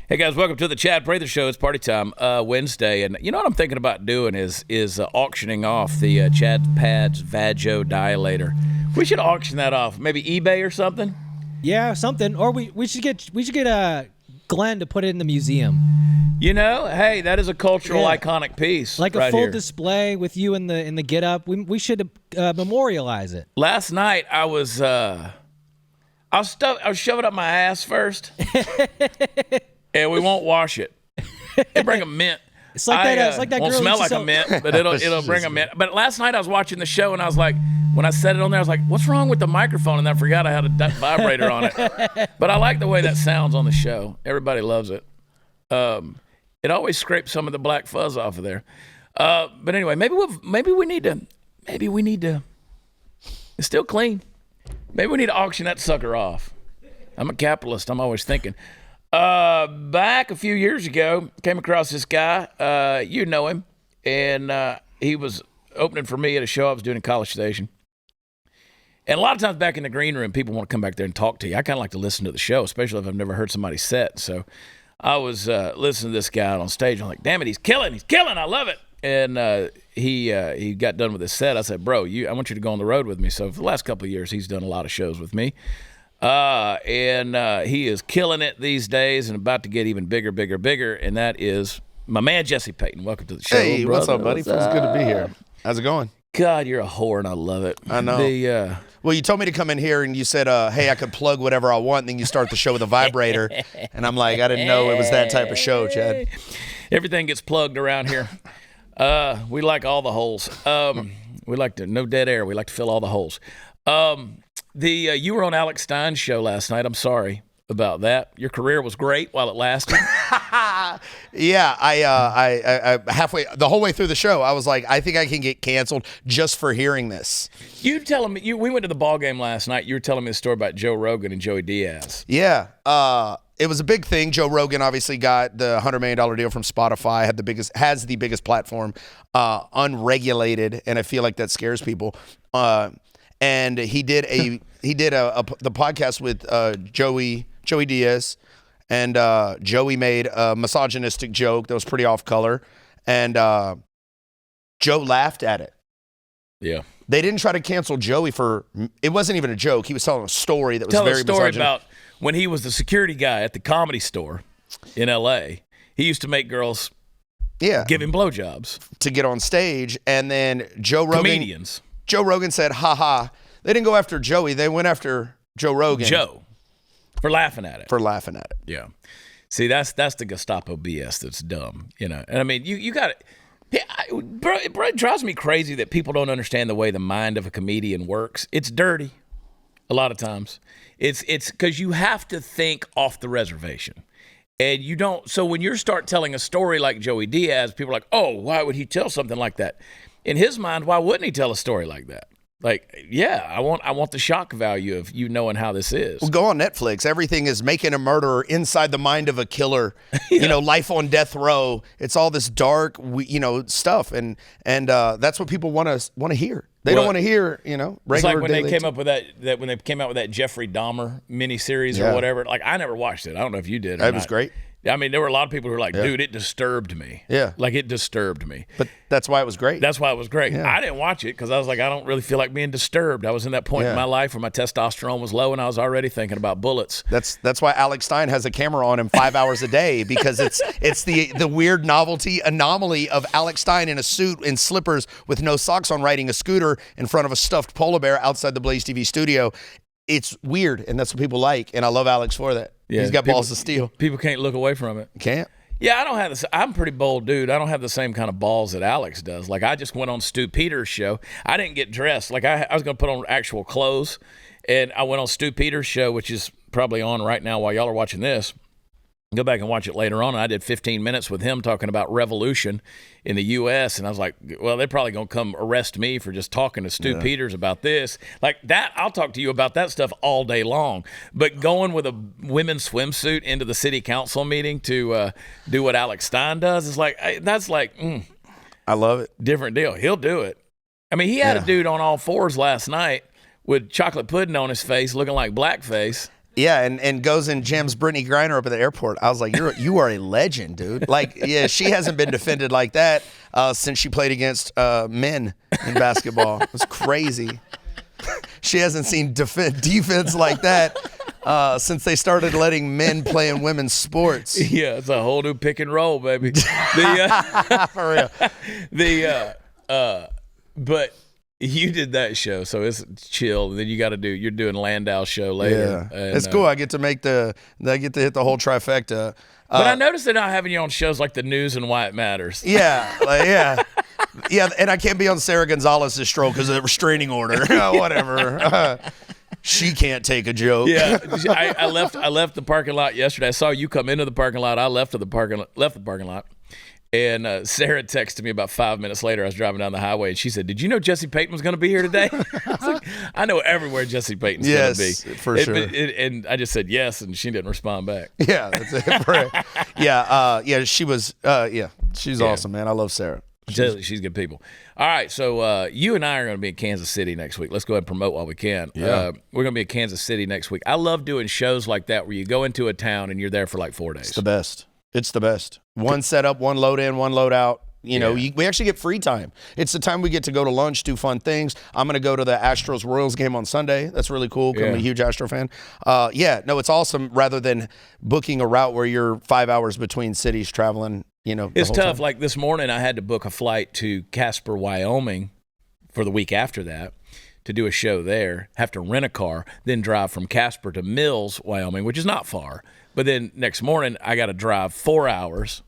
Hey guys, welcome to the Chad Prather Show. It's party time, Wednesday, and you know what I'm thinking about doing is auctioning off the Chad Pads Vajo Dilator. We should auction that off, maybe eBay or something. Yeah, something. Or we should get Glenn to put it in the museum. You know, hey, that is a cultural iconic piece, like right a full here. display with you in the get up. We should memorialize it. Last night I was shoving up my ass first. And we won't wash it. They bring a mint. It's like that. It's like that. Won't girl smell like a mint, but it'll bring a mint. But last night I was watching the show and I was like, when I set it on there, I was like, "What's wrong with the microphone?" And I forgot I had a vibrator on it. But I like the way that sounds on the show. Everybody loves it. It always scrapes some of the black fuzz off of there. But anyway, maybe we need to. It's still clean. Maybe we need to auction that sucker off. I'm a capitalist. I'm always thinking. Back a few years ago, came across this guy, you know him, and he was opening for me at a show I was doing in College Station. And a lot of times back in the green room, people want to come back there and talk to you. I kind of like to listen to the show, especially if I've never heard somebody set. So I was listening to this guy on stage. I'm like, damn it, he's killing, I love it. And he got done with his set. I said, bro, I want you to go on the road with me. So for the last couple of years, he's done a lot of shows with me. And he is killing it these days and about to get even bigger, and that is my man Jesse Peyton. Welcome to the show. Hey, brother. what's up, buddy? Feels good to be here. How's it going? God, you're a whore, and I love it. I know. Well, you told me to come in here, and you said, hey, I could plug whatever I want, and then you start the show with a vibrator. And I'm like, I didn't know it was that type of show, Chad. Everything gets plugged around here. We like all the holes. We like no dead air. We like to fill all the holes. You were on Alex Stein's show last night. I'm sorry about that. Your career was great while it lasted. Yeah, I the whole way through the show, I was like, I think I can get canceled just for hearing this. You telling me we went to the ball game last night. You were telling me a story about Joe Rogan and Joey Diaz. Yeah, it was a big thing. Joe Rogan obviously got the $100 million deal from Spotify. Has the biggest platform, unregulated, and I feel like that scares people. And he did the podcast with Joey Diaz, and Joey made a misogynistic joke that was pretty off color, and Joe laughed at it. Yeah, they didn't try to cancel Joey for it. Wasn't even a joke. He was telling a story that was very misogynistic. Tell a story about when he was the security guy at the Comedy Store in L.A. He used to make girls, give him blowjobs to get on stage, and then Joe Rogan said, "Ha ha." They didn't go after Joey. They went after Joe Rogan. For laughing at it. Yeah. See, that's the Gestapo BS that's dumb, you know. And I mean, you got it. Bro, it drives me crazy that people don't understand the way the mind of a comedian works. It's dirty a lot of times. It's because you have to think off the reservation. And you don't. So when you start telling a story like Joey Diaz, people are like, oh, why would he tell something like that? In his mind, why wouldn't he tell a story like that? Like, yeah, I want the shock value of you knowing how this is. Well, go on Netflix. Everything is making a murderer inside the mind of a killer. You know, life on death row. It's all this dark, stuff, and that's what people want to hear. They don't want to hear, regular. It's like when they came up with that when they came out with that Jeffrey Dahmer miniseries or whatever. Like, I never watched it. I don't know if you did. It was great. I mean, there were a lot of people who were like, dude, it disturbed me. Yeah. Like, it disturbed me. But that's why it was great. That's why it was great. Yeah. I didn't watch it because I was like, I don't really feel like being disturbed. I was in that point in my life where my testosterone was low and I was already thinking about bullets. That's why Alex Stein has a camera on him 5 hours a day, because it's the weird novelty anomaly of Alex Stein in a suit and slippers with no socks on riding a scooter in front of a stuffed polar bear outside the Blaze TV studio. It's weird, and that's what people like, and I love Alex for that. Yeah, he's got balls of steel. People can't look away from it. Can't. Yeah, I don't have this. I'm a pretty bold dude. I don't have the same kind of balls that Alex does. Like, I just went on Stu Peters' show. I didn't get dressed. Like, I was going to put on actual clothes, and I went on Stu Peters' show, which is probably on right now while y'all are watching this. Go back and watch it later on. And I did 15 minutes with him talking about revolution in the U.S. And I was like, well, they're probably going to come arrest me for just talking to Stu Peters about this. Like that, I'll talk to you about that stuff all day long. But going with a women's swimsuit into the city council meeting to do what Alex Stein does is like, that's like, I love it. Different deal. He'll do it. I mean, he had a dude on all fours last night with chocolate pudding on his face, looking like blackface. Yeah, and goes and jams Brittany Griner up at the airport. I was like, you are a legend, dude. Like, yeah, she hasn't been defended like that since she played against men in basketball. It was crazy. She hasn't seen defense like that since they started letting men play in women's sports. Yeah, it's a whole new pick and roll, baby. For real. But you did that show, so it's chill. And then you're doing Landau show later. Yeah, and, it's cool. I get to hit the whole trifecta. But I noticed they're not having you on shows like the news and why it matters. Yeah, yeah. And I can't be on Sarah Gonzalez's show because of the restraining order. Whatever. She can't take a joke. Yeah, I left the parking lot yesterday. I saw you come into the parking lot. I left the parking lot. And Sarah texted me about 5 minutes later. I was driving down the highway, and she said, "Did you know Jesse Peyton was going to be here today?" I was like, "I know everywhere Jesse Peyton's going to be." Yes, for sure. And I just said yes, and she didn't respond back. Yeah, that's it. Yeah, she was. She's awesome, man. I love Sarah. She's good people. All right, so you and I are going to be in Kansas City next week. Let's go ahead and promote while we can. Yeah. We're going to be in Kansas City next week. I love doing shows like that where you go into a town and you're there for like 4 days. It's the best. It's the best. One setup, one load in, one load out. We actually get free time. It's the time we get to go to lunch, do fun things. I'm going to go to the Astros-Royals game on Sunday. That's really cool because I'm a huge Astro fan. It's awesome rather than booking a route where you're 5 hours between cities traveling, It's tough. Like this morning, I had to book a flight to Casper, Wyoming for the week after that to do a show there, have to rent a car, then drive from Casper to Mills, Wyoming, which is not far. But then next morning, I got to drive 4 hours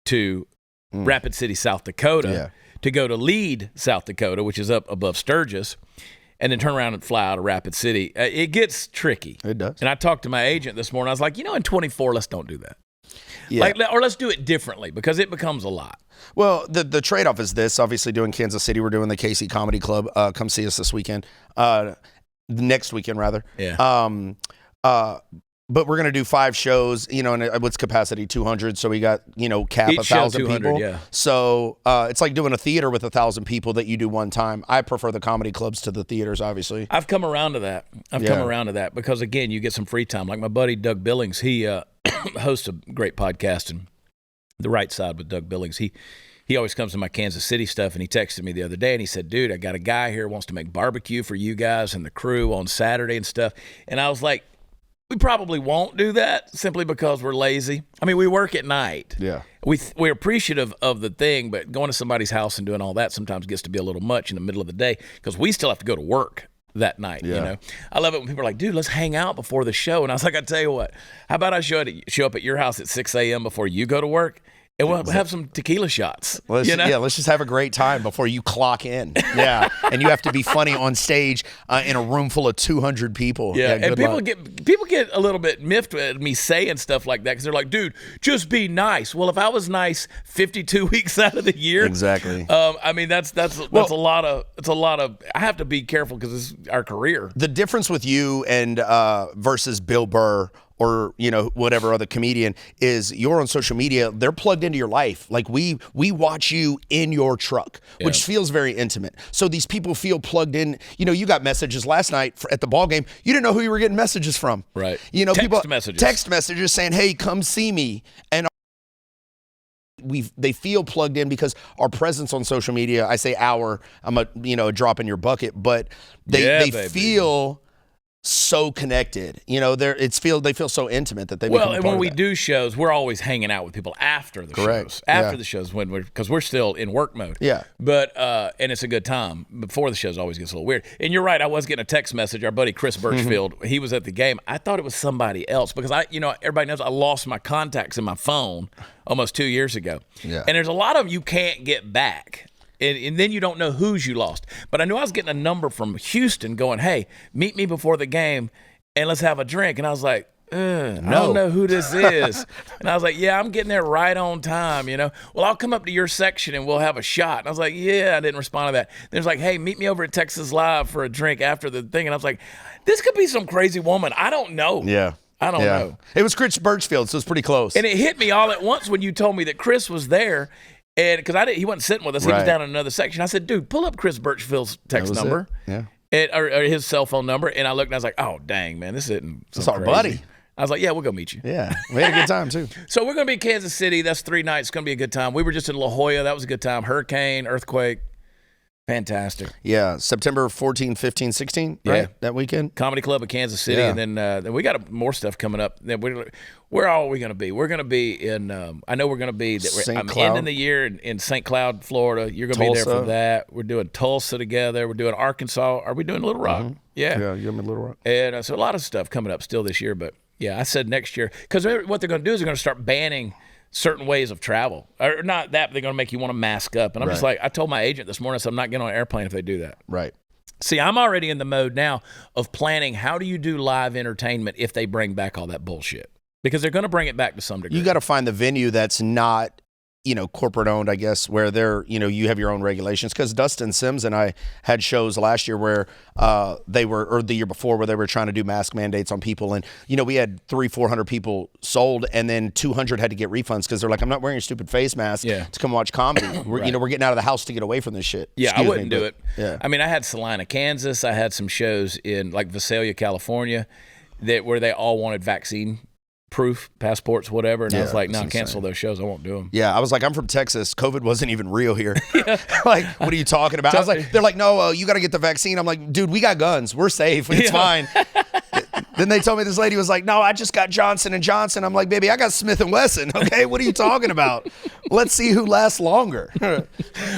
to Rapid City, South Dakota, to go to Lead, South Dakota, which is up above Sturgis, and then turn around and fly out of Rapid City. It gets tricky. It does. And I talked to my agent this morning. I was like, in 24, let's don't do that. Yeah. Or let's do it differently because it becomes a lot. Well, the trade-off is this. Obviously, doing Kansas City, we're doing the KC Comedy Club. Come see us this weekend. Next weekend, rather. Yeah. But we're going to do 5 shows, and what's capacity? 200. So we got, cap Each 1,000 show 200, people. yeah. So it's like doing a theater with 1,000 people that you do one time. I prefer the comedy clubs to the theaters, obviously. I've come around to that. Because, again, you get some free time. Like my buddy Doug Billings, he hosts a great podcast, and The Right Side with Doug Billings. He always comes to my Kansas City stuff, and he texted me the other day, and he said, "Dude, I got a guy here who wants to make barbecue for you guys and the crew on Saturday and stuff." And I was like, we probably won't do that simply because we're lazy. I mean, we work at night. Yeah. We're appreciative of the thing, but going to somebody's house and doing all that sometimes gets to be a little much in the middle of the day because we still have to go to work that night. Yeah. I love it when people are like, "Dude, let's hang out before the show." And I was like, I tell you what, how about I show up at your house at 6 a.m. before you go to work? And we'll have some tequila shots. Let's just have a great time before you clock in. Yeah, and you have to be funny on stage in a room full of 200 people. Yeah, and people get a little bit miffed at me saying stuff like that because they're like, "Dude, just be nice." Well, if I was nice 52 weeks out of the year, exactly. I mean, that's a lot of. I have to be careful because it's our career. The difference with you and versus Bill Burr or whatever other comedian is you're on social media, they're plugged into your life. Like we watch you in your truck, which feels very intimate. So these people feel plugged in. You got messages last night at the ball game. You didn't know who you were getting messages from. Right. Text messages saying, "Hey, come see me." And they feel plugged in because our presence on social media, I say I'm a drop in your bucket, but they feel so connected. They feel so intimate that they become a part and when of we that. do shows, we're always hanging out with people after the shows. After the shows because we're still in work mode. Yeah. But and it's a good time. Before the shows always gets a little weird. And you're right, I was getting a text message. Our buddy Chris Birchfield, he was at the game. I thought it was somebody else because everybody knows I lost my contacts in my phone almost 2 years ago. Yeah. And there's a lot of them you can't get back. And then you don't know whose you lost. But I knew I was getting a number from Houston going, "Hey, meet me before the game and let's have a drink." And I was like, I don't know who this is. And I was like, "Yeah, I'm getting there right on time, Well, I'll come up to your section and we'll have a shot." And I was like, "Yeah," I didn't respond to that. Then it's like, "Hey, meet me over at Texas Live for a drink after the thing." And I was like, this could be some crazy woman. I don't know. Yeah. I don't know. It was Chris Birchfield, so it's pretty close. And it hit me all at once when you told me that Chris was there. And because he wasn't sitting with us, he was down in another section. I said, "Dude, pull up Chris Birchfield's text number." Yeah. or his cell phone number, and I looked and I was like, oh, dang, man, this isn't It's our crazy. buddy. I was like, yeah, we'll go meet you. Yeah, we had a good time too. So we're going to be in Kansas City. That's 3 nights. It's going to be a good time. We were just in La Jolla. That was a good time. Hurricane, earthquake. Fantastic. Yeah, September 14, 15, 16, right? Yeah. That weekend. Comedy Club of Kansas City, Yeah. and then we got more stuff coming up. Then where are we going to be? We're going to be in. I know we're going to be. St. I'm Cloud. ending the year in St. Cloud, Florida. You're going to be there Tulsa. for that. We're doing Tulsa together. We're doing Arkansas. Are we doing Little Rock? Mm-hmm. Yeah. Yeah, you're in Little Rock. And so a lot of stuff coming up still this year, but yeah, I said next year because what they're going to do is they're going to start banning certain ways of travel, or not that, but they're going to make you want to mask up. And I'm just like, I told my agent this morning, I said, I'm not getting on an airplane if they do that. Right. See, I'm already in the mode now of planning how do you do live entertainment if they bring back all that bullshit, because they're going to bring it back to some degree. You got to find the venue that's not, corporate owned, I guess, where they're, you have your own regulations. Because Dustin Sims and I had shows last year where they were, or the year before, where they were trying to do mask mandates on people. And, we had 300-400 people sold, and then 200 had to get refunds because they're like, I'm not wearing a stupid face mask to come watch comedy. We're, we're getting out of the house to get away from this shit. Yeah, Excuse I wouldn't me, do but- it. Yeah. I mean, I had Salina, Kansas. I had some shows in like Visalia, California, where they all wanted vaccine proof, passports, whatever. And I was like, no, cancel those shows. I won't do them. Yeah, I was like, I'm from Texas. COVID wasn't even real here. Like, what are you talking about? I was like, they're like, no, you got to get the vaccine. I'm like, dude, we got guns. We're safe. It's fine. Then they told me this lady was like, no, I just got Johnson & Johnson. I'm like, baby, I got Smith & Wesson. Okay, what are you talking about? Let's see who lasts longer.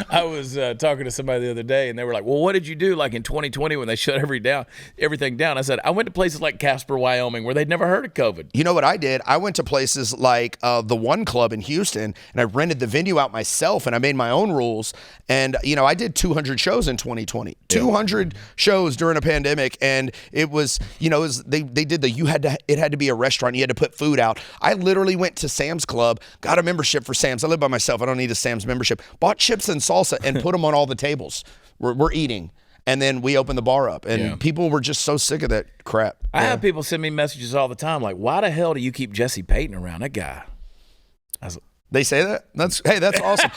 I was talking to somebody the other day, and they were like, well, what did you do like in 2020 when they shut everything down? I said, I went to places like Casper, Wyoming, where they'd never heard of COVID. You know what I did? I went to places like the One Club in Houston, and I rented the venue out myself, and I made my own rules. And, I did 200 shows in 2020. 200 shows during a pandemic, and it was, they did it had to be a restaurant. You had to put food out. I literally went to Sam's Club, got a membership for Sam's. I live by myself. I don't need a Sam's membership. Bought chips and salsa and put them on all the tables. We're eating. And then we opened the bar up, and people were just so sick of that crap. I have people send me messages all the time like, why the hell do you keep Jesse Peyton around? That guy. They say that? That's awesome.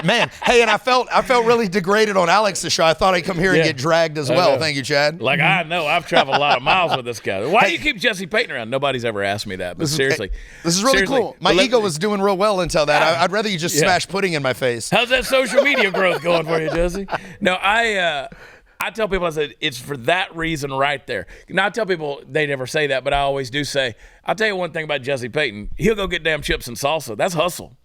Man, hey, and I felt really degraded on Alex's show. I thought I'd come here and get dragged as well. Thank you, Chad. Like, I know. I've traveled a lot of miles with this guy. Why do you keep Jesse Peyton around? Nobody's ever asked me that, but seriously. This is really cool. My ego was doing real well until that. I'd rather you just smash pudding in my face. How's that social media growth going for you, Jesse? No, I tell people, I said, it's for that reason right there. Now, I tell people they never say that, but I always do say, I'll tell you one thing about Jesse Peyton. He'll go get damn chips and salsa. That's hustle.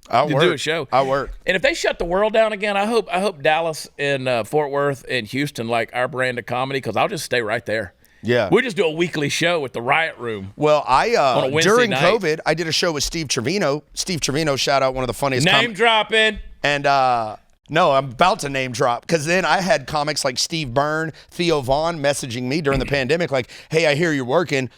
I'll do a show. I work. And if they shut the world down again, I hope Dallas and Fort Worth and Houston like our brand of comedy, because I'll just stay right there. Yeah. We'll just do a weekly show at the Riot Room. Well, on a Wednesday during night. COVID, I did a show with Steve Trevino. Steve Trevino, shout out, one of the funniest. Name dropping. And no, I'm about to name drop, because then I had comics like Steve Byrne, Theo Vaughn messaging me during the pandemic like, hey, I hear you're working.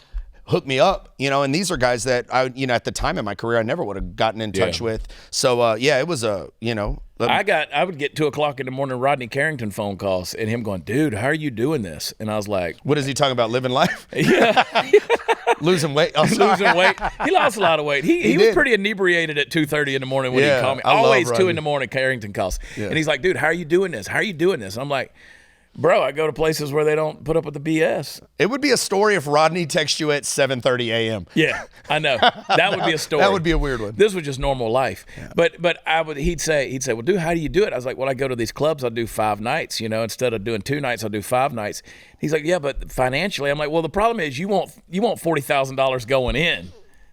Hook me up, and these are guys that I, at the time in my career, I never would have gotten in touch with. So, it was I would get 2:00 in the morning Rodney Carrington phone calls and him going, dude, how are you doing this? And I was like, what is he talking about? Living life? Yeah. Losing weight. Oh, Losing weight. He lost a lot of weight. He was pretty inebriated at 2:30 in the morning when he called me. Always 2 in the morning Carrington calls. Yeah. And he's like, dude, how are you doing this? How are you doing this? I'm like, bro, I go to places where they don't put up with the BS. It would be a story if Rodney texted you at 7:30 a.m. Yeah, I know. That would be a story. That would be a weird one. This was just normal life. Yeah. But he'd say, well, dude, how do you do it? I was like, well, I go to these clubs, I'll do 5 nights, instead of doing 2 nights, I'll do 5 nights. He's like, yeah, but financially, I'm like, well, the problem is you want $40,000 going in.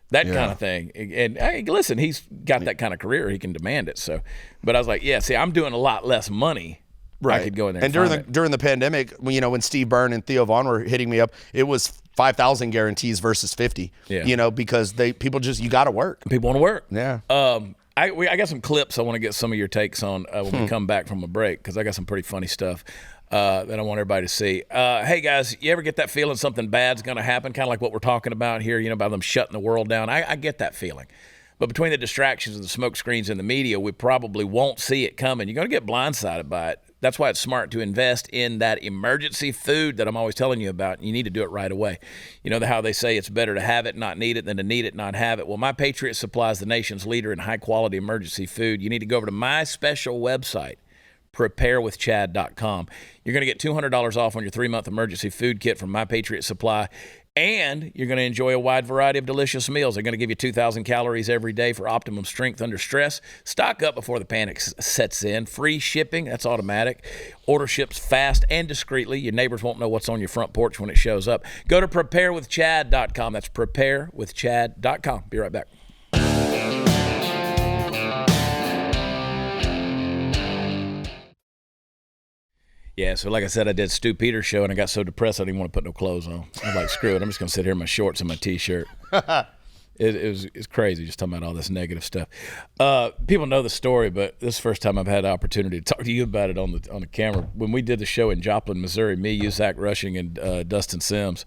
That kind of thing. And hey, listen, he's got that kind of career, he can demand it. So, but I was like, yeah, see, I'm doing a lot less money. Right. I could go in there and during the pandemic, when Steve Byrne and Theo Vaughn were hitting me up, it was 5,000 guarantees versus 50. Yeah. Because people just, you got to work. People want to work. Yeah. I got some clips I want to get some of your takes on when we come back from a break, because I got some pretty funny stuff that I want everybody to see. Hey guys, you ever get that feeling something bad's going to happen? Kind of like what we're talking about here, about them shutting the world down. I get that feeling. But between the distractions and the smoke screens in the media, we probably won't see it coming. You're going to get blindsided by it. That's why it's smart to invest in that emergency food that I'm always telling you about. You need to do it right away. How they say it's better to have it, not need it, than to need it, not have it. Well, My Patriot Supply is the nation's leader in high-quality emergency food. You need to go over to my special website, preparewithchad.com. You're going to get $200 off on your 3-month emergency food kit from My Patriot Supply. And you're going to enjoy a wide variety of delicious meals. They're going to give you 2,000 calories every day for optimum strength under stress. Stock up before the panic sets in. Free shipping, that's automatic. Order ships fast and discreetly. Your neighbors won't know what's on your front porch when it shows up. Go to preparewithchad.com. That's preparewithchad.com. Be right back. Yeah, so like I said, I did Stu Peters' show, and I got so depressed I didn't want to put no clothes on. I was like, screw it, I'm just going to sit here in my shorts and my T-shirt. It's crazy just talking about all this negative stuff. People know the story, but this is the first time I've had the opportunity to talk to you about it on the camera. When we did the show in Joplin, Missouri, me, Zach Rushing, and Dustin Sims,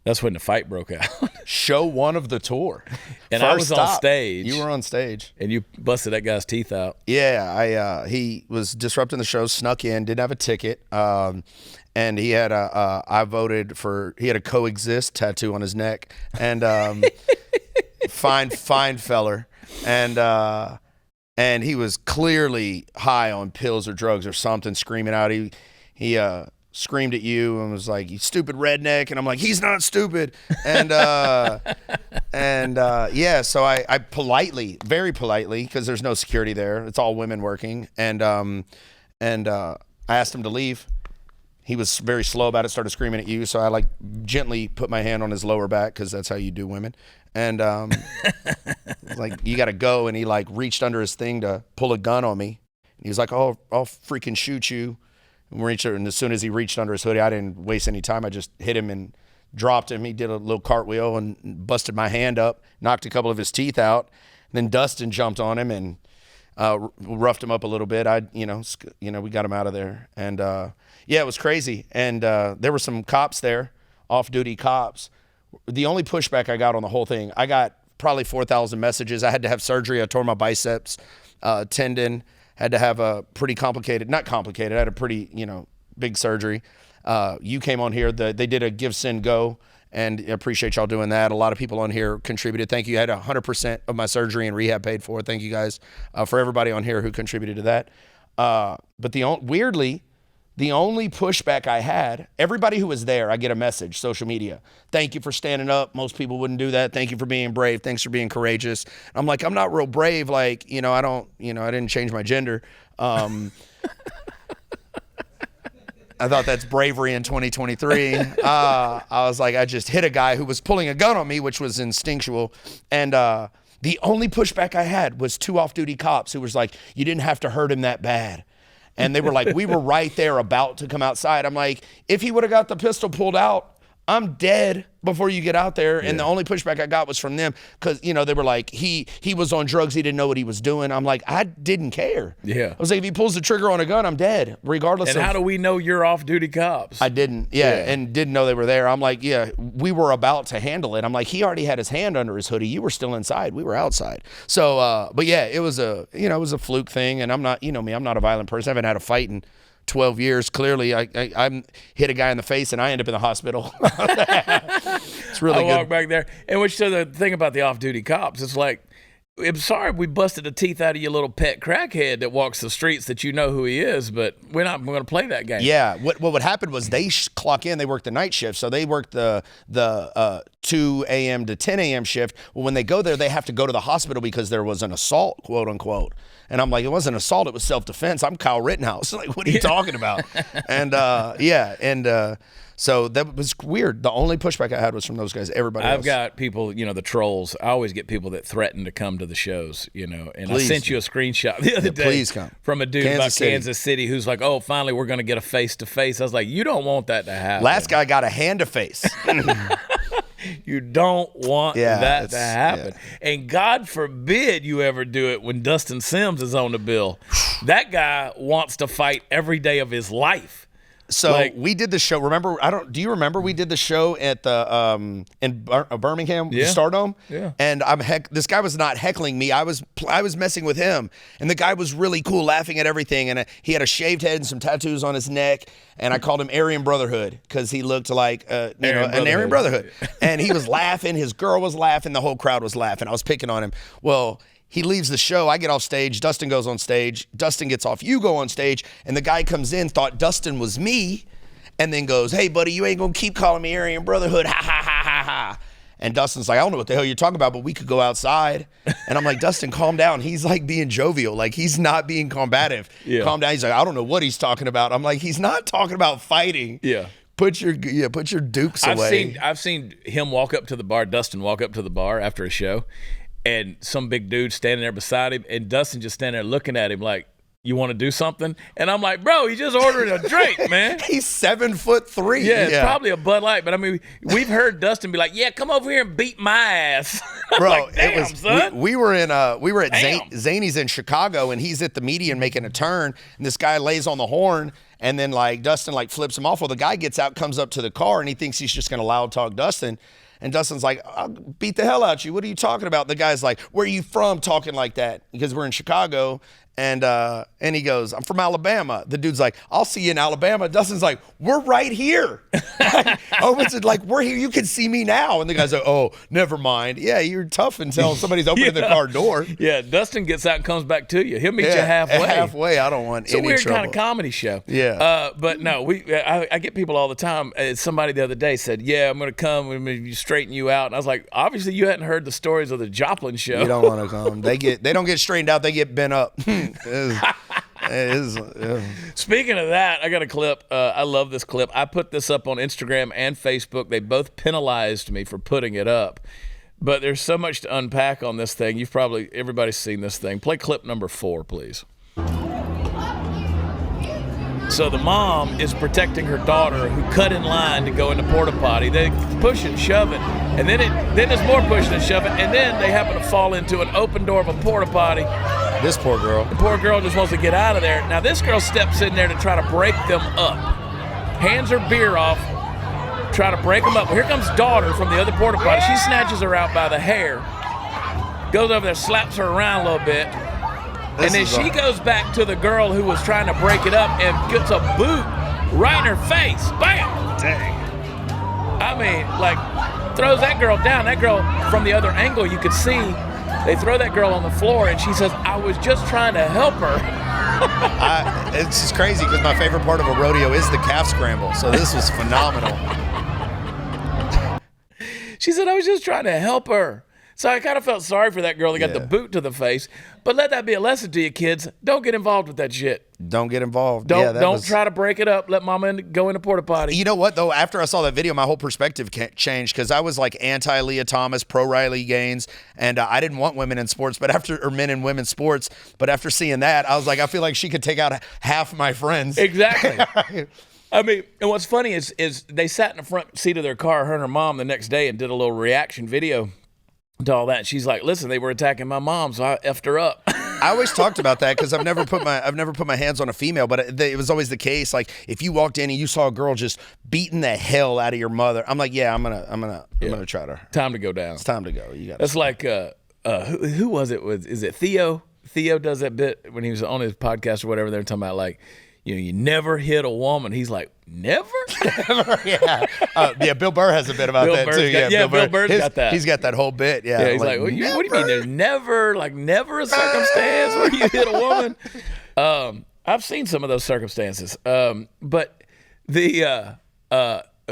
that's when the fight broke out. Show 1 of the tour. And I was on stage. You were on stage. And you busted that guy's teeth out. Yeah, he was disrupting the show, snuck in, didn't have a ticket. And he had I voted for, he had a coexist tattoo on his neck. And fine feller. And he was clearly high on pills or drugs or something, screaming out. He screamed at you and was like, "You stupid redneck," and I'm like, "He's not stupid." And yeah, so I politely, very politely, because there's no security there, it's all women working, and I asked him to leave. He was very slow about it, started screaming at you, so I like gently put my hand on his lower back, because that's how you do women, and like, "You gotta go," and he like reached under his thing to pull a gun on me. He was like, "Oh, I'll freaking shoot you." And as soon as he reached under his hoodie, I didn't waste any time. I just hit him and dropped him. He did a little cartwheel and busted my hand up, knocked a couple of his teeth out. And then Dustin jumped on him and roughed him up a little bit. We got him out of there. And yeah, it was crazy. And there were some cops there, off-duty cops. The only pushback I got on the whole thing, I got probably 4,000 messages. I had to have surgery. I tore my biceps tendon. Had to have a pretty complicated, not complicated, I had a pretty, big surgery. You came on here, they did a give, send, go, and I appreciate y'all doing that. A lot of people on here contributed. Thank you. I had 100% of my surgery and rehab paid for. Thank you guys for everybody on here who contributed to that. But weirdly, the only pushback I had, everybody who was there, I get a message, social media. "Thank you for standing up. Most people wouldn't do that. Thank you for being brave. Thanks for being courageous." I'm like, I'm not real brave. Like, I didn't change my gender. I thought that's bravery in 2023. I was like, I just hit a guy who was pulling a gun on me, which was instinctual. And the only pushback I had was 2 off-duty cops who was like, "You didn't have to hurt him that bad." And they were like, "We were right there about to come outside." I'm like, if he would have got the pistol pulled out, I'm dead before you get out there. And the only pushback I got was from them because, they were like, he was on drugs. He didn't know what he was doing. I'm like, I didn't care. Yeah. I was like, if he pulls the trigger on a gun, I'm dead, regardless And how do we know you're off-duty cops? I didn't. And didn't know they were there. I'm like, yeah, we were about to handle it. I'm like, he already had his hand under his hoodie. You were still inside. We were outside. So, but yeah, it was a fluke thing. And I'm not, me, I'm not a violent person. I haven't had a fight in 12 years. Clearly, I hit a guy in the face and I end up in the hospital. It's really good. I walk back there. And which so the thing about the off-duty cops, it's like, I'm sorry we busted the teeth out of your little pet crackhead that walks the streets that you know who he is, but we're not going to play that game. Yeah. What would happen was they clock in. They work the night shift, so they work the 2 a.m. to 10 a.m. shift. Well, when they go there, they have to go to the hospital because there was an assault, quote unquote. And I'm like, it wasn't assault, it was self-defense. I'm Kyle Rittenhouse. Like, what are you talking about? And so that was weird. The only pushback I had was from those guys. Everybody else. I've got people, the trolls. I always get people that threaten to come to the shows, And please. I sent you a screenshot the other day. Please come. From a dude Kansas City who's like, "Oh, finally we're going to get a face-to-face." I was like, you don't want that to happen. Last guy got a hand-to-face. You don't want that to happen. Yeah. And God forbid you ever do it when Dustin Sims is on the bill. That guy wants to fight every day of his life. So we did the show. Remember? Do you remember we did the show at the in Birmingham Stardome? Yeah. And this guy was not heckling me. I was messing with him, and the guy was really cool, laughing at everything. And he had a shaved head and some tattoos on his neck. And I called him Aryan Brotherhood because he looked like an Aryan Brotherhood. And he was laughing. His girl was laughing. The whole crowd was laughing. I was picking on him. Well, he leaves the show. I get off stage. Dustin goes on stage. Dustin gets off. You go on stage. And the guy comes in, thought Dustin was me, and then goes, hey, buddy, you ain't going to keep calling me Aryan Brotherhood. Ha, ha, ha, ha, ha. And Dustin's like, I don't know what the hell you're talking about, but we could go outside. And I'm like, Dustin, calm down. He's like being jovial. Like, he's not being combative. Yeah. Calm down. He's like, I don't know what he's talking about. I'm like, he's not talking about fighting. Yeah. Put your dukes away. I've seen him walk up to the bar, Dustin walk up to the bar after a show, and some big dude standing there beside him, and Dustin just standing there looking at him like, you want to do something? And I'm like, bro, he just ordered a drink, man. He's 7'3". Yeah, it's probably a Bud Light, but I mean, we've heard Dustin be like, yeah, come over here and beat my ass. Bro, like, damn, it was son. we were at Zany's in Chicago, and he's at the median making a turn, and this guy lays on the horn, and then like Dustin like flips him off. Well, the guy gets out, comes up to the car, and he thinks he's just gonna loud talk Dustin. And Dustin's like, I'll beat the hell out of you. What are you talking about? The guy's like, where are you from talking like that? Because we're in Chicago. And he goes, I'm from Alabama. The dude's like, I'll see you in Alabama. Dustin's like, we're right here. Like, we're here. You can see me now. And the guy's like, oh, never mind. Yeah, you're tough until somebody's opening the car door. Yeah, Dustin gets out and comes back to you. He'll meet you halfway. Halfway, I don't want it's any a weird trouble. kind of comedy show. Yeah. But no, I get people all the time. Somebody the other day said, yeah, I'm going to come and straighten you out. And I was like, obviously you hadn't heard the stories of the Joplin show. You don't want to come. They don't get straightened out. They get bent up. Speaking of that, I got a clip. I love this clip. I put this up on Instagram and Facebook. They both penalized me for putting it up. But there's so much to unpack on this thing. Everybody's seen this thing. Play clip number 4, please. So the mom is protecting her daughter who cut in line to go into porta potty. They push and shove it, and then there's more pushing and shoving, and then they happen to fall into an open door of a porta potty. This poor girl. The poor girl just wants to get out of there. Now this girl steps in there to try to break them up, hands her beer off, try to break them up. Well, here comes daughter from the other porta potty. She snatches her out by the hair, goes over there, slaps her around a little bit. And then she goes back to the girl who was trying to break it up and gets a boot right in her face. Bam! Dang. I mean, like, throws that girl down. That girl, from the other angle, you could see, they throw that girl on the floor, and she says, I was just trying to help her. It's just crazy because my favorite part of a rodeo is the calf scramble. So this was phenomenal. She said, I was just trying to help her. So I kind of felt sorry for that girl that got the boot to the face. But let that be a lesson to you kids. Don't get involved with that shit. Don't get involved. Don't try to break it up. Let mama go in the porta potty. You know what, though? After I saw that video, my whole perspective changed because I was like anti-Leah Thomas, pro-Riley Gaines, and I didn't want women in sports, or men in women's sports. But after seeing that, I was like, I feel like she could take out half my friends. Exactly. I mean, and what's funny is they sat in the front seat of their car, her and her mom, the next day and did a little reaction video to all that. She's like, listen, they were attacking my mom, so I effed her up. I always talked about that because I've never put my hands on a female, but it was always the case. Like if you walked in and you saw a girl just beating the hell out of your mother, I'm like, yeah, I'm gonna try to. Time to go down. It's time to go. You got. That's like who was it? Is it Theo? Theo does that bit when he was on his podcast or whatever. They're talking about like, you never hit a woman. He's like, never? Yeah. Bill Burr has a bit about that too. Bill Burr's got that. He's got that whole bit. Yeah. He's like, what do you mean there's never a circumstance where you hit a woman? I've seen some of those circumstances. But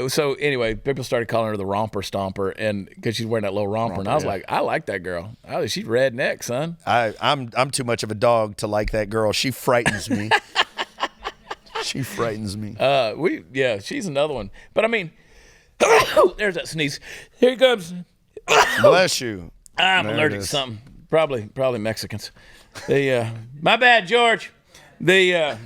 so anyway, people started calling her the Romper Stomper, and because she's wearing that little romper, and I was like, I like that girl. She's redneck, son. I'm too much of a dog to like that girl. She frightens me. She frightens me. She's another one. But I mean, there's that sneeze. Here he comes. Bless you. I'm allergic to something. Probably Mexicans. My bad, George. I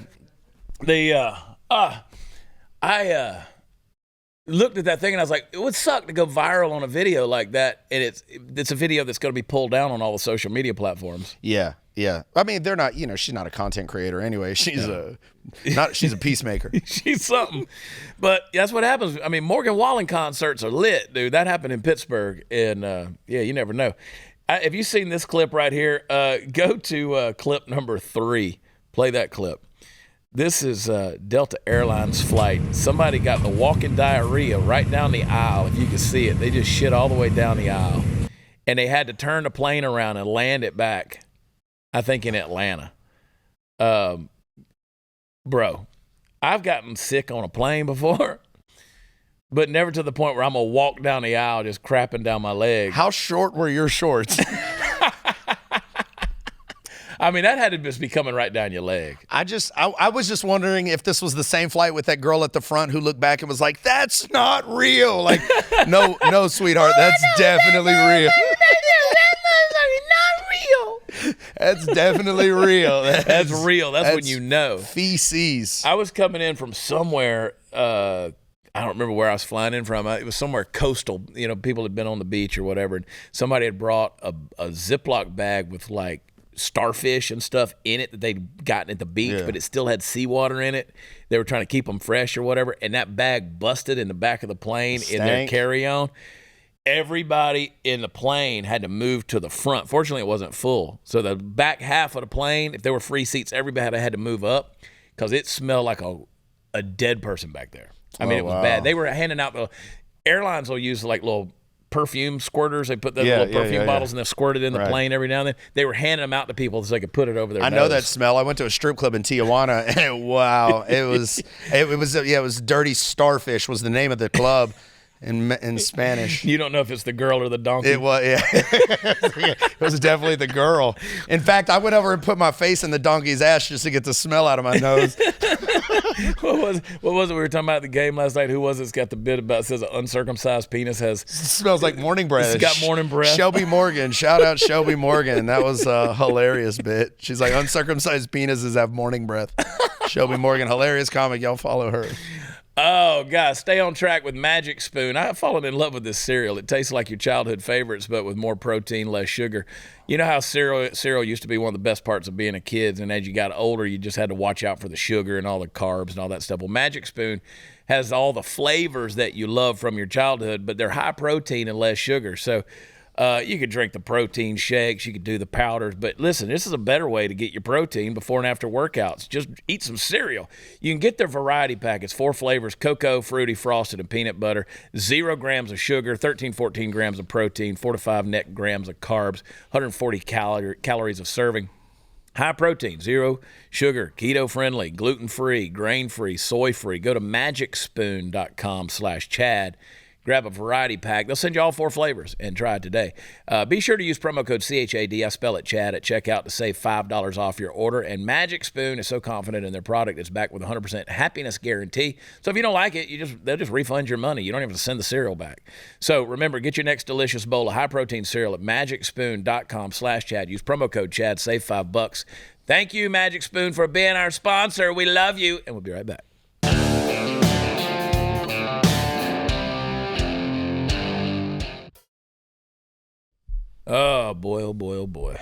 looked at that thing and I was like, it would suck to go viral on a video like that, and it's a video that's going to be pulled down on all the social media platforms. Yeah. I mean, they're not. She's not a content creator anyway. She's She's a peacemaker. She's something. But that's what happens. I mean, Morgan Wallen concerts are lit, dude. That happened in Pittsburgh, and you never know. Have you seen this clip right here? Go to clip number 3. Play that clip. This is Delta Airlines flight. Somebody got the walking diarrhea right down the aisle. If you can see it, they just shit all the way down the aisle. and they had to turn the plane around and land it back, I think in Atlanta. Bro, I've gotten sick on a plane before, but never to the point where I'm going to walk down the aisle just crapping down my leg. How short were your shorts? I mean, that had to just be coming right down your leg. I was just wondering if this was the same flight with that girl at the front who looked back and was like, "That's not real." Like, no, sweetheart, that's definitely real. That's definitely real. That's real. That's when you know. Feces. I was coming in from somewhere. I don't remember where I was flying in from. It was somewhere coastal. You know, people had been on the beach or whatever, and somebody had brought a Ziploc bag with like starfish and stuff in it that they'd gotten at the beach, but it still had seawater in it. They were trying to keep them fresh or whatever, and that bag busted in the back of the plane in their carry-on. Everybody in the plane had to move to the front. Fortunately, it wasn't full. So the back half of the plane, if there were free seats, everybody had to move up because it smelled like a dead person back there. I mean, it was bad. They were handing out the airlines will use like little perfume squirters. They put the little perfume bottles and they squirt it in the plane every now and then. They were handing them out to people so they could put it over their nose. I know that smell. I went to a strip club in Tijuana, and wow, it was Dirty Starfish was the name of the club in Spanish. You don't know if it's the girl or the donkey. It was, it was definitely the girl. In fact, I went over and put my face in the donkey's ass just to get the smell out of my nose. What was it we were talking about at the game last night? Who was it? It's got the bit about, it says an uncircumcised penis smells like morning breath. It's got morning breath. Shelby Morgan. Shout out Shelby Morgan. That was a hilarious bit. She's like, uncircumcised penises have morning breath. Shelby Morgan, hilarious comic. Y'all follow her. Oh, guys, stay on track with Magic Spoon. I've fallen in love with this cereal. It tastes like your childhood favorites, but with more protein, less sugar. You know how cereal used to be one of the best parts of being a kid, and as you got older, you just had to watch out for the sugar and all the carbs and all that stuff. Well, Magic Spoon has all the flavors that you love from your childhood, but they're high protein and less sugar. So you could drink the protein shakes, you could do the powders, but listen, this is a better way to get your protein before and after workouts. Just eat some cereal. You can get their variety pack. It's 4 flavors: cocoa, fruity, frosted, and peanut butter. 0 grams of sugar, 14 grams of protein, 4 to 5 net grams of carbs, 140 calories of serving. High protein, 0 sugar, keto-friendly, gluten-free, grain-free, soy-free. Go to magicspoon.com/Chad. Grab a variety pack. They'll send you all 4 flavors and try it today. Be sure to use promo code CHAD, I spell it Chad, at checkout to save $5 off your order. And Magic Spoon is so confident in their product, it's backed with a 100% happiness guarantee. So if you don't like it, they'll just refund your money. You don't even have to send the cereal back. So remember, get your next delicious bowl of high-protein cereal at magicspoon.com/Chad. Use promo code Chad, save $5. Thank you, Magic Spoon, for being our sponsor. We love you, and we'll be right back. Oh, boy, oh, boy, oh, boy.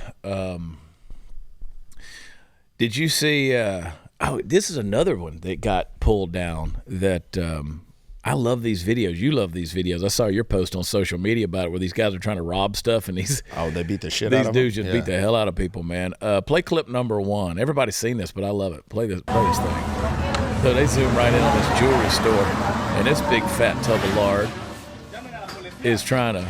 Did you see this is another one that got pulled down that I love these videos. You love these videos. I saw your post on social media about it where these guys are trying to rob stuff and they beat the shit out of them. These dudes just beat the hell out of people, man. Play clip number 1. Everybody's seen this, but I love it. Play this thing. So they zoom right in on this jewelry store, and this big fat tub of lard is trying to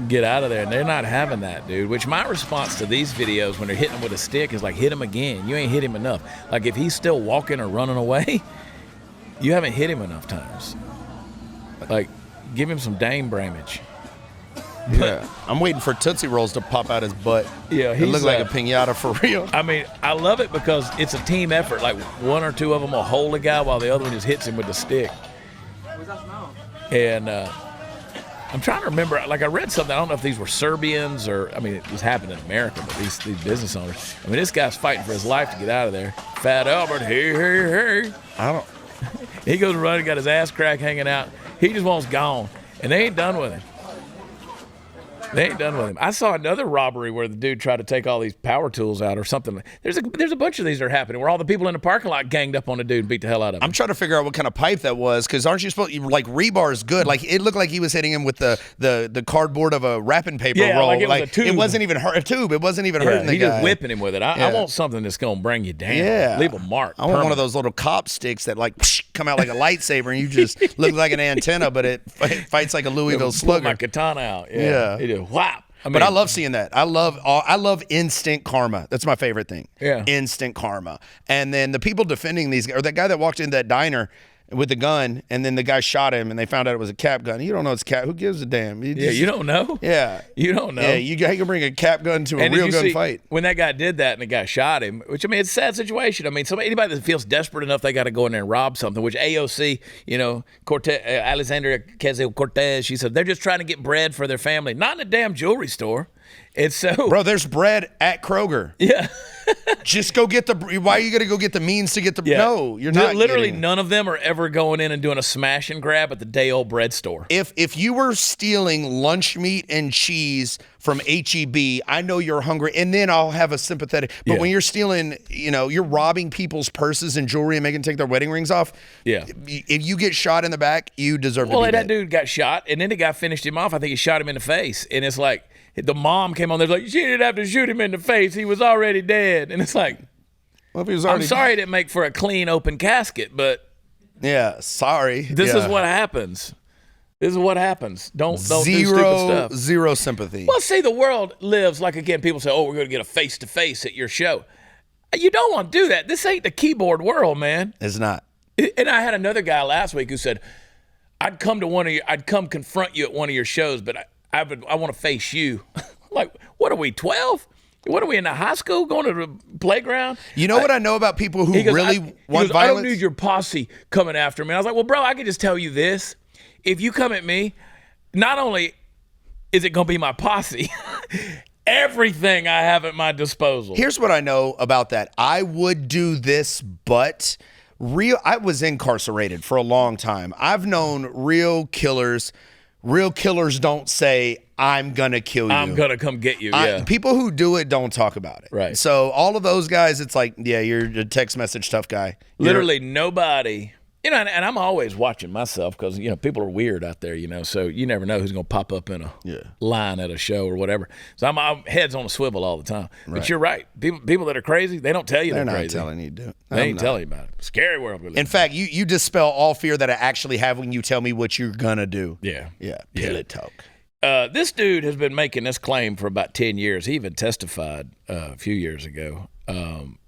get out of there, and they're not having that, dude. Which my response to these videos when they're hitting him with a stick is like, hit him again. You ain't hit him enough. Like, if he's still walking or running away, you haven't hit him enough times. Like, give him some Dame Bramage. Yeah, I'm waiting for Tootsie Rolls to pop out his butt. Yeah, he looks like a piñata for real. I mean, I love it because it's a team effort. Like, 1 or 2 of them will hold a guy while the other one just hits him with the stick. And I'm trying to remember, like, I read something, I don't know if these were Serbians or, I mean, it was happening in America, but these business owners, I mean, this guy's fighting for his life to get out of there. Fat Albert, hey. He goes running, got his ass crack hanging out. He just wants gone, and they ain't done with him. I saw another robbery where the dude tried to take all these power tools out or something. There's a bunch of these that are happening where all the people in the parking lot ganged up on a dude and beat the hell out of him. I'm trying to figure out what kind of pipe that was, because aren't you supposed to, like, rebar is good. Like, it looked like he was hitting him with the cardboard of a wrapping paper roll. Like it was a tube. It wasn't even a tube. It wasn't even hurting the guy. He just whipping him with it. I want something that's going to bring you down. Yeah. Leave a mark. I want one of those little cop sticks that, like, come out like a lightsaber and you just look like an antenna, but it fights like a Louisville slugger. Pull my katana out. Yeah. He just whop. But I love seeing that. I love instant karma. That's my favorite thing. Yeah. Instant karma. And then the people defending these, or that guy that walked in that diner with the gun, and then the guy shot him, and they found out it was a cap gun. You don't know it's cap. Who gives a damn? You don't know? Yeah. You don't know. Yeah, you can bring a cap gun to a real gun fight. When that guy did that and the guy shot him, which, I mean, it's a sad situation. I mean, anybody that feels desperate enough they got to go in there and rob something, which AOC, Alexandria Ocasio-Cortez, she said, they're just trying to get bread for their family. Not in a damn jewelry store. It's so... Bro, there's bread at Kroger. Yeah. Just go get why are you going to go get the means to get the... Yeah. No, you're not literally none of them are ever going in and doing a smash and grab at the day-old bread store. If you were stealing lunch meat and cheese from HEB, I know you're hungry, and then I'll have a sympathetic... But when you're stealing, you're robbing people's purses and jewelry and making them take their wedding rings off, if you get shot in the back, you deserve to be dead. That dude got shot, and then the guy finished him off. I think he shot him in the face, and it's like... The mom came on there like, she didn't have to shoot him in the face. He was already dead. And it's like, well, if he was already I'm sorry it didn't make for a clean, open casket, but yeah, sorry. This is what happens. This is what happens. Don't do stupid stuff. Zero sympathy. Well, see, the world lives like, again, people say, oh, we're going to get a face-to-face at your show. You don't want to do that. This ain't the keyboard world, man. It's not. And I had another guy last week who said, I'd come confront you at one of your shows, but I want to face you. Like, what are we, 12? What are we, in the high school going to the playground? You know what I know about people who really want violence? I don't need your posse coming after me. I was like, well, bro, I can just tell you this. If you come at me, not only is it going to be my posse, everything I have at my disposal. Here's what I know about that. I would do this, but I was incarcerated for a long time. I've known real killers. Real killers don't say, I'm going to kill you. I'm going to come get you, yeah. People who do it don't talk about it. Right. So all of those guys, it's like, yeah, you're a text message tough guy. Literally nobody... and I'm always watching myself because, people are weird out there, so you never know who's going to pop up in a line at a show or whatever. So I'm head's on a swivel all the time. Right. But you're right. People that are crazy, they don't tell you they're crazy. They're not telling you to do it. They ain't telling you about it. Scary world we live in. In fact, you dispel all fear that I actually have when you tell me what you're going to do. Yeah. Yeah. Pillow talk. This dude has been making this claim for about 10 years. He even testified a few years ago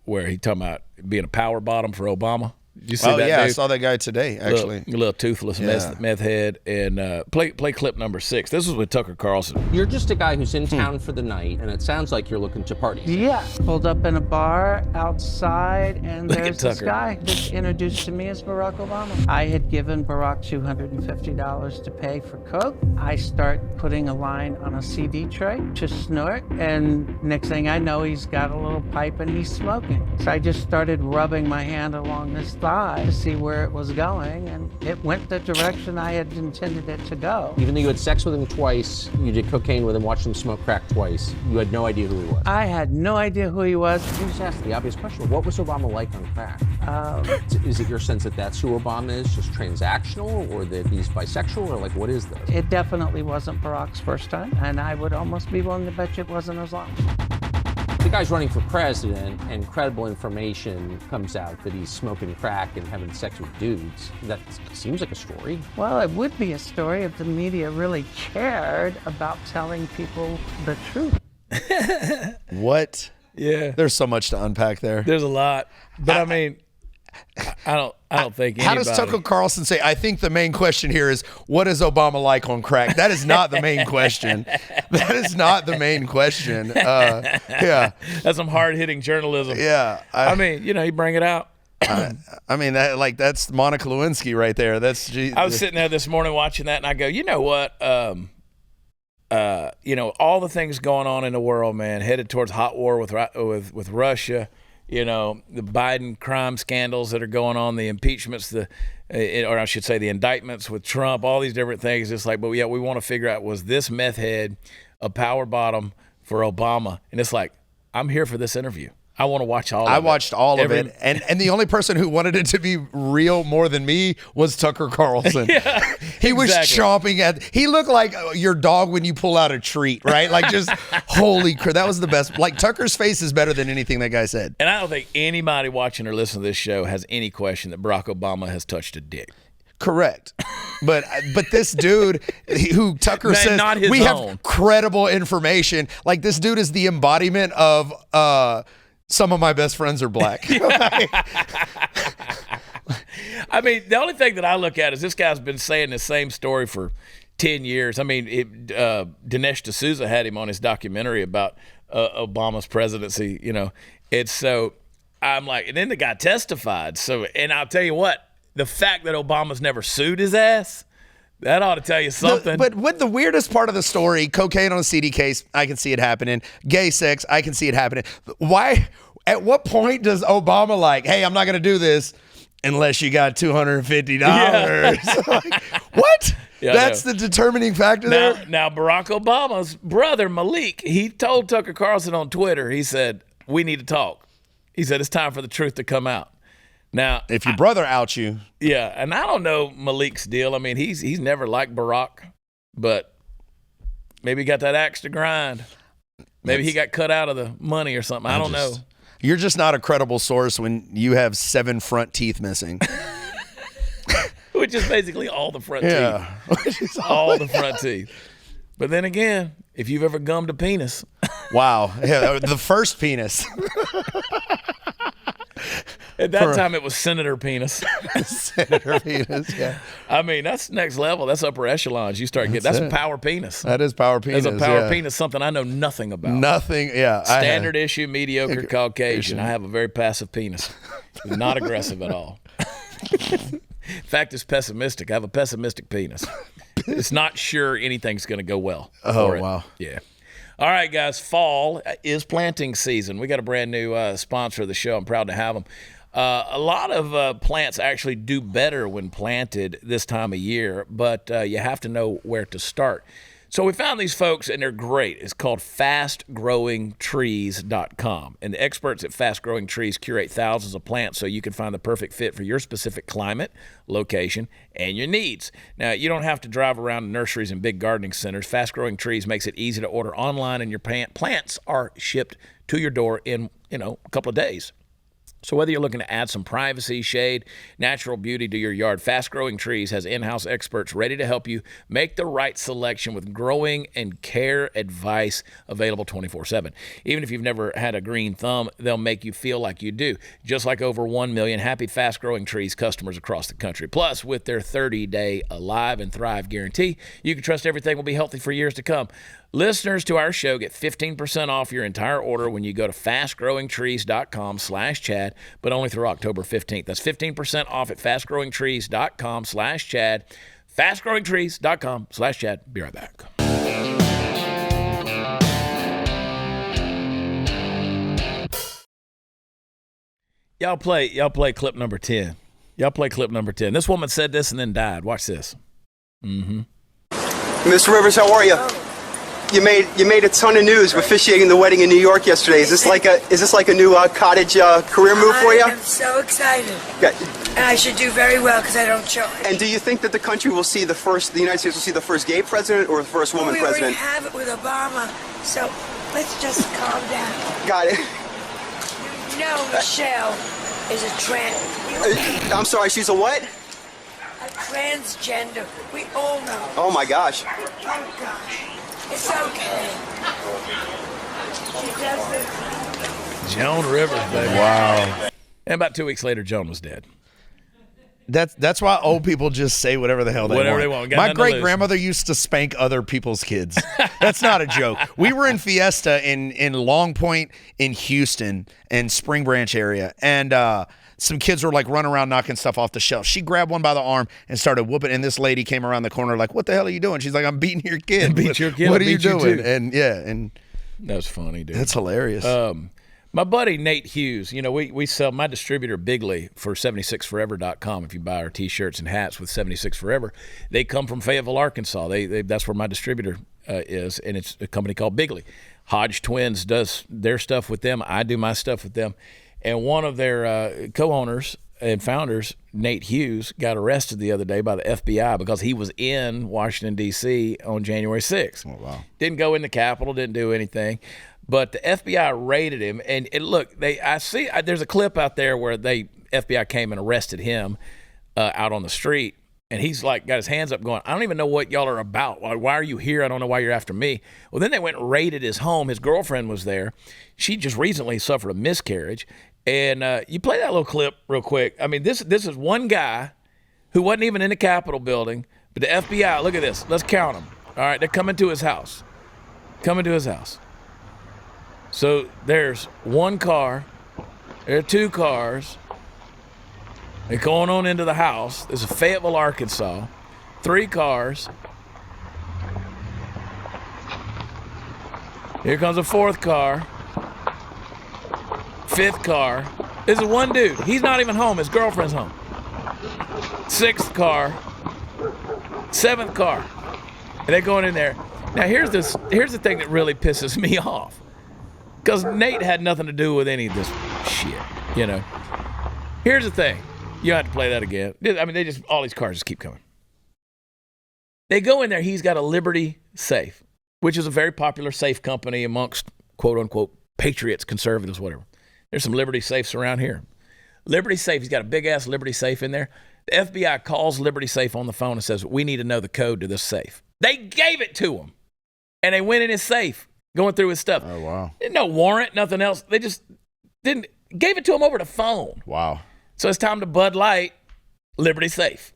where he talking about being a power bottom for Obama. You see that dude? I saw that guy today, actually. Little toothless meth head. And play clip number 6. This was with Tucker Carlson. You're just a guy who's in town for the night, and it sounds like you're looking to party. Yeah. Pulled up in a bar outside, and there's this guy that introduced to me as Barack Obama. I had given Barack $250 to pay for coke. I start putting a line on a CD tray to snort, and next thing I know, he's got a little pipe and he's smoking. So I just started rubbing my hand along his thigh to see where it was going, and it went the direction I had intended it to go. Even though you had sex with him twice, you did cocaine with him, watched him smoke crack twice, you had no idea who he was. I had no idea who he was. You just asked the obvious question, what was Obama like on crack? Is it your sense that that's who Obama is, just transactional, or that he's bisexual, or like what is this? It definitely wasn't Barack's first time, and I would almost be willing to bet you it wasn't his last. The guy's running for president, and credible information comes out that he's smoking crack and having sex with dudes. That seems like a story. Well, it would be a story if the media really cared about telling people the truth. What? Yeah. There's so much to unpack there. There's a lot. But I mean, I don't think anybody... How does Tucker Carlson say, I think the main question here is, what is Obama like on crack? That is not the main question. That is not the main question. Yeah. That's some hard-hitting journalism. Yeah. I mean, you bring it out. I mean, that's Monica Lewinsky right there. I was sitting there this morning watching that, and I go, you know what? All the things going on in the world, man, headed towards hot war with Russia. The Biden crime scandals that are going on, the impeachments, or I should say the indictments with Trump, all these different things. It's like, but yeah, we want to figure out, was this meth head a power bottom for Obama? And it's like, I'm here for this interview. I want to watch all of it. I watched all of it. And the only person who wanted it to be real more than me was Tucker Carlson. Yeah, he was chomping he looked like your dog when you pull out a treat, right? Like just, holy crap, that was the best. Like Tucker's face is better than anything that guy said. And I don't think anybody watching or listening to this show has any question that Barack Obama has touched a dick. Correct. But this dude who Tucker says not his we own. have credible information. Like, this dude is the embodiment of some of my best friends are black. I mean, the only thing that I look at is this guy's been saying the same story for 10 years. I mean, Dinesh D'Souza had him on his documentary about Obama's presidency, you know. It's so, I'm like, and then the guy testified. So, and I'll tell you what, the fact that Obama's never sued his ass, that ought to tell you something. But what the weirdest part of the story, cocaine on a CD case, I can see it happening. Gay sex, I can see it happening. Why, at what point does Obama like, hey, I'm not going to do this unless you got $250? Yeah. Like, what? Yeah, that's the determining factor there? Now, Barack Obama's brother, Malik, he told Tucker Carlson on Twitter, he said, we need to talk. He said, it's time for the truth to come out. Now, If your brother outs you. yeah, and I don't know Malik's deal. I mean, he's never liked Barack, but maybe he got that axe to grind. Maybe he got cut out of the money or something. I don't know. You're just not a credible source when you have 7 front teeth missing. Which is basically all the front Yeah. teeth. All the front teeth. But then again, if you've ever gummed a penis. Wow. Yeah, the first penis. At that time, it was Senator Penis. Senator penis, yeah. I mean, that's next level. That's upper echelons. You start getting, that's a power penis. That is power penis. That's a power yeah. penis, something I know nothing about. Nothing, yeah. Standard issue, mediocre, Caucasian. I have a very passive penis. Not aggressive at all. In fact, it's pessimistic. I have a pessimistic penis. It's not sure anything's going to go well. Oh, for it. wow. Yeah. All right, guys. Fall is planting season. We got a brand new sponsor of the show. I'm proud to have them. A lot of plants actually do better when planted this time of year, but you have to know where to start. So we found these folks, and they're great. It's called fastgrowingtrees.com. And the experts at Fast Growing Trees curate thousands of plants so you can find the perfect fit for your specific climate, location, and your needs. Now, you don't have to drive around to nurseries and big gardening centers. Fast Growing Trees makes it easy to order online, and your plants are shipped to your door in, a couple of days. So whether you're looking to add some privacy, shade, natural beauty to your yard, Fast Growing Trees has in-house experts ready to help you make the right selection with growing and care advice available 24/7. Even if you've never had a green thumb, they'll make you feel like you do, just like over 1 million happy Fast Growing Trees customers across the country. Plus, with their 30-day Alive and Thrive guarantee, you can trust everything will be healthy for years to come. Listeners to our show get 15% off your entire order when you go to fastgrowingtrees.com/Chad, but only through October 15th. That's 15% off at fastgrowingtrees.com/Chad. Fastgrowingtrees.com/Chad. Be right back. Y'all play clip number 10. Y'all play clip number 10. This woman said this and then died. Watch this. Mr. Rivers, how are you? You made a ton of news officiating the wedding in New York yesterday. Is this like a new cottage career move for you? I am so excited. Okay. And I should do very well because I don't charge. And do you think that the country will see the United States will see the first gay president or the first woman we president? already have it with Obama, so let's just calm down. Got it. You know Michelle is a I'm sorry, she's a what? transgender. We all know. Oh my gosh. Oh gosh. It's okay. She does this. Joan Rivers, baby. Wow. And about 2 weeks later, Joan was dead. That's why old people just say whatever the hell they Whatever want. they want. Got My nothing to lose. great grandmother used to spank other people's kids. That's not a joke. We were in Fiesta in Long Point in Houston and Spring Branch area, and some kids were like running around knocking stuff off the shelf. She grabbed one by the arm and started whooping, and this lady came around the corner like, "What the hell are you doing?" She's like, "I'm beating your kid." Beat your kid. What I are you beat you doing? too. And yeah, and That's funny, dude. that's hilarious. My buddy Nate Hughes, we sell my distributor Bigley for 76forever.com. If you buy our T-shirts and hats with 76 Forever, they come from Fayetteville, Arkansas. That's where my distributor is, and it's a company called Bigley. Hodge Twins does their stuff with them. I do my stuff with them. And one of their co-owners and founders, Nate Hughes, got arrested the other day by the FBI because he was in Washington, D.C. on January 6th. Oh, wow. Didn't go in the Capitol, didn't do anything. But the FBI raided him, and look, there's a clip out there where FBI came and arrested him out on the street, And he's like got his hands up going, I don't even know what y'all are about. Why are you here? I don't know why you're after me. Well, then they went and raided his home. His girlfriend was there. She just recently suffered a miscarriage. And you play that little clip real quick. I mean, this is one guy who wasn't even in the Capitol building, but the FBI, look at this. Let's count them. All right, they're coming to his house. Coming to his house. So there's one car. There are two cars. They're going on into the house. This is Fayetteville, Arkansas. 3 cars. Here comes a 4th car. 5th car. This is one dude. He's not even home. His girlfriend's home. 6th car. 7th car. And they're going in there. Now here's the thing that really pisses me off. Because Nate had nothing to do with any of this shit, you know. Here's the thing. You have to play that again. I mean, all these cars just keep coming. They go in there. He's got a Liberty safe, which is a very popular safe company amongst quote unquote patriots, conservatives, whatever. There's some Liberty safes around here. Liberty safe. He's got a big ass Liberty safe in there. The FBI calls Liberty safe on the phone and says, we need to know the code to this safe. They gave it to him, and they went in his safe, going through his stuff. Oh wow! No warrant, nothing else. They just gave it to him over the phone. Wow. So it's time to Bud Light Liberty Safe.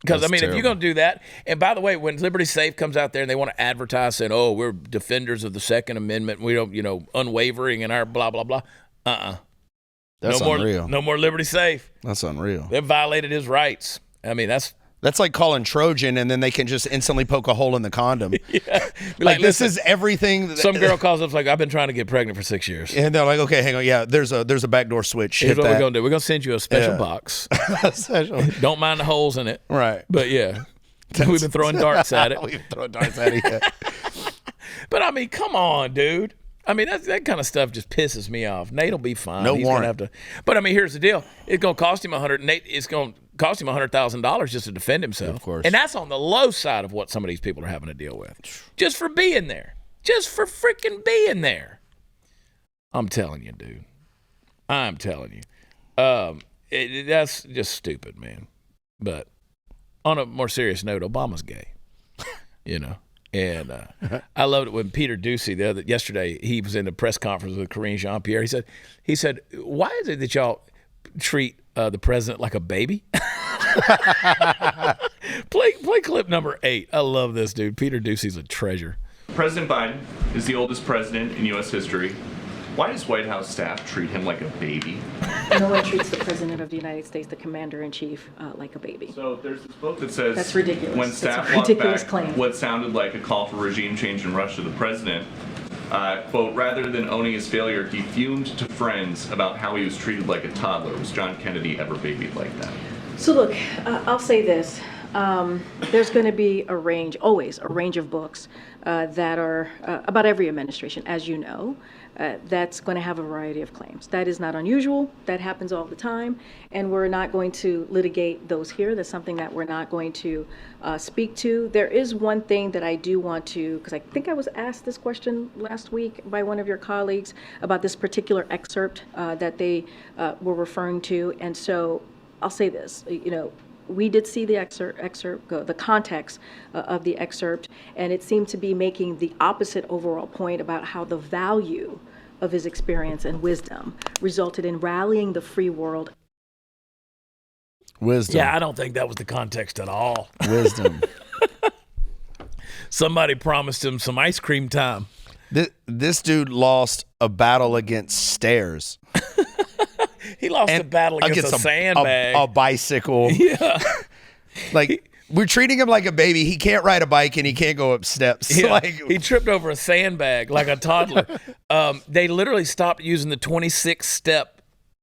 Because, I mean, if you're going to do that, and by the way, when Liberty Safe comes out there and they want to advertise saying, oh, we're defenders of the Second Amendment, we don't, unwavering in our blah, blah, blah. That's unreal. No more Liberty Safe. That's unreal. They've violated his rights. I mean, that's like calling Trojan and then they can just instantly poke a hole in the condom. Yeah. Like this is everything. Some girl calls up like, I've been trying to get pregnant for 6 years. And they're like, okay, hang on. Yeah, there's a backdoor switch. Here's what we're going to do. We're going to send you a special box. Don't mind the holes in it. Right. But yeah, we've been throwing darts at it. We've been throwing darts at it. But I mean, come on, dude. I mean, that kind of stuff just pisses me off. Nate will be fine. No He's warrant. Gonna have to. But I mean, here's the deal. It's going to cost him It's going to cost him $100,000 just to defend himself. Of course. And that's on the low side of what some of these people are having to deal with. Just for being there. Just for freaking being there. I'm telling you, dude. I'm telling you. That's just stupid, man. But on a more serious note, Obama's gay. You know. And I loved it when Peter Doocy yesterday he was in a press conference with Karine Jean-Pierre. He said, why is it that y'all treat the president like a baby? Play clip number 8. I love this dude. Peter Doocy's a treasure. President Biden is the oldest president in U.S. history. Why does White House staff treat him like a baby? No one treats the President of the United States, the Commander-in-Chief, like a baby. So there's this book that says that's ridiculous. When staff it's a ridiculous back claim. What sounded like a call for regime change in Russia, the president, quote, rather than owning his failure, he fumed to friends about how he was treated like a toddler. Was John Kennedy ever babied like that? So look, I'll say this. There's going to be always a range of books that are about every administration, as you know, that's going to have a variety of claims. That is not unusual. That happens all the time. And we're not going to litigate those here. That's something that we're not going to speak to. There is one thing that I do want to, because I think I was asked this question last week by one of your colleagues about this particular excerpt that they were referring to. And so I'll say this, we did see the excerpt, the context of the excerpt, and it seemed to be making the opposite overall point about how the value of his experience and wisdom resulted in rallying the free world. Wisdom. Yeah, I don't think that was the context at all. Wisdom. Somebody promised him some ice cream time. This dude lost a battle against stairs. He lost a battle against a sandbag. A bicycle. Yeah. Like, we're treating him like a baby. He can't ride a bike and he can't go up steps. Yeah. Like, he tripped over a sandbag like a toddler. They literally stopped using the 26-step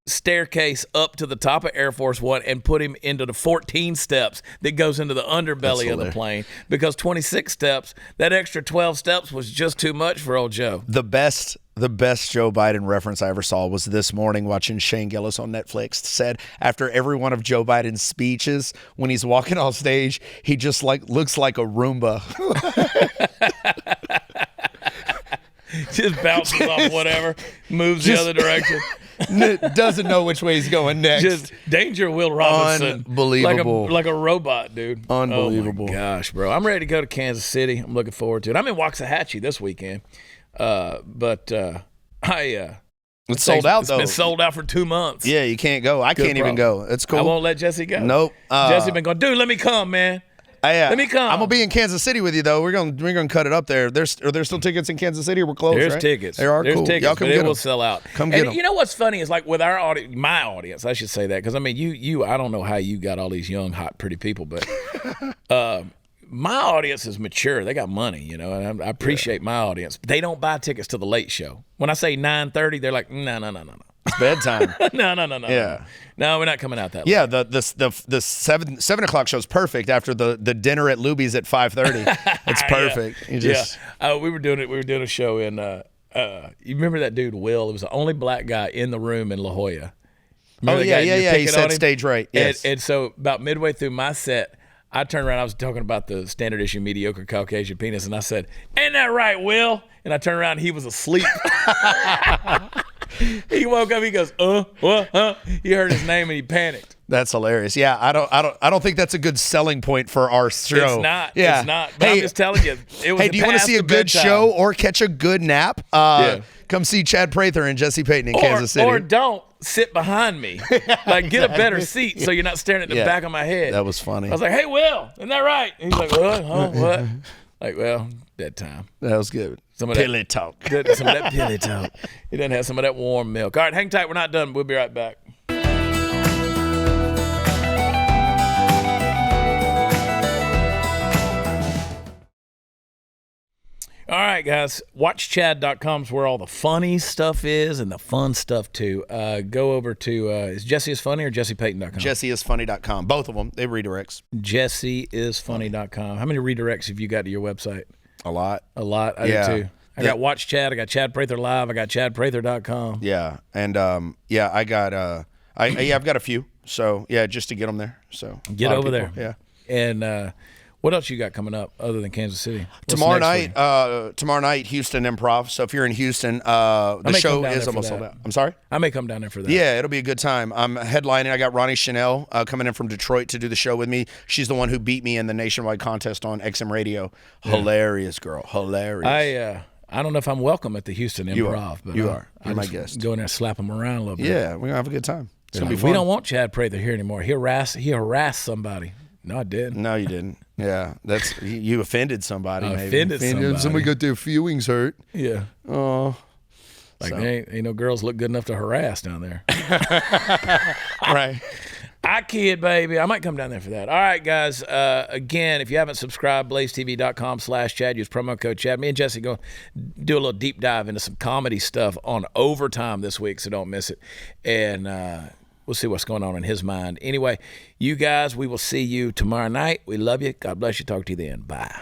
staircase up to the top of Air Force One and put him into the 14 steps that goes into the underbelly of the plane because 26 steps, that extra 12 steps was just too much for old Joe. The best Joe Biden reference I ever saw was this morning watching Shane Gillis on Netflix. Said after every one of Joe Biden's speeches, when he's walking off stage, he just looks like a Roomba. Just bounces off whatever, moves the other direction. Doesn't know which way he's going next. Just Danger Will Robinson. Unbelievable. Like a robot, dude. Unbelievable. Oh my gosh, bro. I'm ready to go to Kansas City. I'm looking forward to it. I'm in Waxahachie this weekend. It's sold out, though. It's been sold out for 2 months. Yeah, you can't go. I can't even go. It's cool. I won't let Jesse go. Nope. Jesse been going, dude, let me come, man. Let me come. I'm gonna be in Kansas City with you though. We're gonna cut it up there. Are there still tickets in Kansas City? We're closed. There's right? tickets. There are. There's cool. tickets. Y'all come but get it will them. sell out. Come get and them. You know what's funny is like with our audience, my audience, I should say that because I mean you I don't know how you got all these young, hot, pretty people, but my audience is mature. They got money, you know, and I appreciate my audience. They don't buy tickets to the late show. When I say 9:30, they're like, no. It's bedtime. No. Yeah. No, we're not coming out that late. Yeah, the 7 o'clock show's perfect after the dinner at Luby's at 5:30. It's perfect. We were doing a show in you remember that dude Will? It was the only black guy in the room in La Jolla. Remember Yeah. He said stage right. Yes. And so about midway through my set, I turned around. I was talking about the standard issue mediocre Caucasian penis, and I said, "Ain't that right, Will?" And I turned around, and he was asleep. He woke up. He goes, what? Huh? He heard his name and he panicked. That's hilarious. Yeah, I don't think that's a good selling point for our show. It's not. Yeah. It's not. But I'm just telling you. It was hey, do you want to see a good show or catch a good nap? Come see Chad Prather and Jesse Peyton in Kansas City. Or don't sit behind me. Like, get a better seat so you're not staring at the back of my head. That was funny. I was like, hey, Will, isn't that right? And he's like, what? Huh? What? Like, well, that time. That was good. Some of pilly talk. Some of that pilly talk. He doesn't have some of that warm milk. All right, hang tight. We're not done. We'll be right back. All right, guys. WatchChad.com is where all the funny stuff is and the fun stuff, too. Go over to, is Jesse is Funny or JessePeyton.com? JesseIsFunny.com. Both of them. They redirects. JesseIsFunny.com. How many redirects have you got to your website? A lot. A lot. I do, too. I got Watch Chad. I got Chad Prather Live. I got ChadPrather.com. Yeah. And, I got, I've got a few. So, yeah, just to get them there. So get over there. Yeah. And, what else you got coming up other than Kansas City? Tomorrow night, Houston Improv. So if you're in Houston, the show is almost sold out. I'm sorry? I may come down there for that. Yeah, it'll be a good time. I'm headlining. I got Ronnie Chanel coming in from Detroit to do the show with me. She's the one who beat me in the nationwide contest on XM Radio. Hilarious girl. Hilarious. I don't know if I'm welcome at the Houston Improv. You are. You're my guest. Go in there and slap them around a little bit. Yeah, we're going to have a good time. It's going to be fun. We don't want Chad Prather here anymore. He harassed somebody. No, I didn't. No, you didn't. Yeah, that's you offended somebody. Offended somebody. Somebody got their feelings hurt. Yeah. Oh. Like ain't no girls look good enough to harass down there. Right. I kid, baby. I might come down there for that. All right, guys. Again, if you haven't subscribed, blazetv.com/Chad. Use promo code Chad. Me and Jesse go do a little deep dive into some comedy stuff on Overtime this week, so don't miss it. And we'll see what's going on in his mind. Anyway, you guys, we will see you tomorrow night. We love you. God bless you. Talk to you then. Bye.